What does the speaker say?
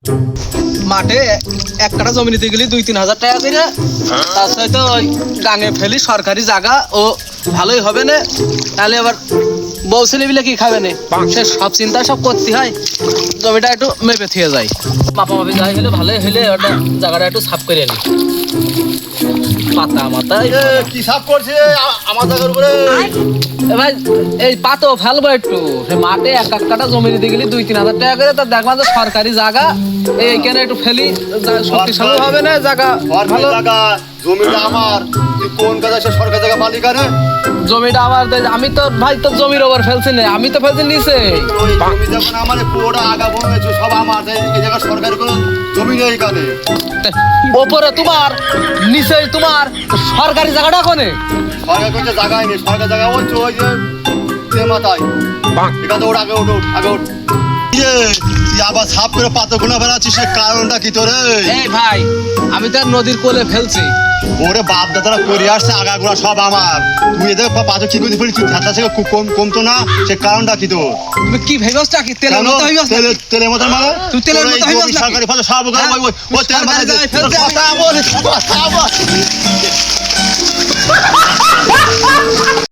মাঠে এক কাঠা জমি নিতে গেলে 2-3 হাজার টাকা করে, তার সাথে ওই গাঙে ফেলি সরকারি জায়গা ও ভালোই হবে না, তাহলে আবার বউ ছেলে মিলে কি খাবে না, সে সব চিন্তা সব করতে হয়। জমিটা একটু মেপে থিয়ে যায়, মাপামাপি যাই হলে ভালোই হলে ওটা জায়গাটা একটু সাফ করে আনি। পাতা মাথায় কি সাফ করছে আমার জায়গার উপরে? ভাই এই পাতো ফেলবো একটু, সে মাঠে এক কাঠা জমি নিতে গেলে 2-3 হাজার টাকা করে, তা দেখবা যে সরকারি জায়গা এইখানে একটু ফেলি, শক্তিশালী হবে না জায়গা ভালো। জায়গা জমিটা আমার, তুই কোন কাজে সে সরকারি জায়গা মালিক আনে? জমিটা আমার, আমি তো ভাই তো জমির ওপর ফেলছি না, আমি তো ফেলছি নিচে। ওই জমি যখন আমার পুরোটা আগা বনেছে সব আমার, এই জায়গা সরকারি কোনো জমি নেই এখানে। ওপরে তোমার, নিচে তোমার, সরকারি জায়গাটা কোনে? সরকার কোনো জায়গায় নেই, সরকারি জায়গা হচ্ছে ওই যে মাথায় এখানে ওর আগে ওঠ আগে ওঠ। তুই আবার সাফ করে পাতা গুনা বেড়াচ্ছিস, সে কারণটা কি তোর? এই ভাই আমি তো আর নদীর কোলে ফেলছি। ওরে বাপ দাদারা করে আসছে আগাগুলা সব আমার, তুই এদের পাথর কি করে ফেলি, তুই ধাতা থেকে কমতো না, সে কারণটা কি তোর? তুমি কি ভেবেছটা কি তেলের মতো হইবাস? তেলের মতো মানে তুই তেলের মতো হইবাস না? সরকারি ফলে সব ওই তেল সরকারি জায়গায় ফেলতে কথা বল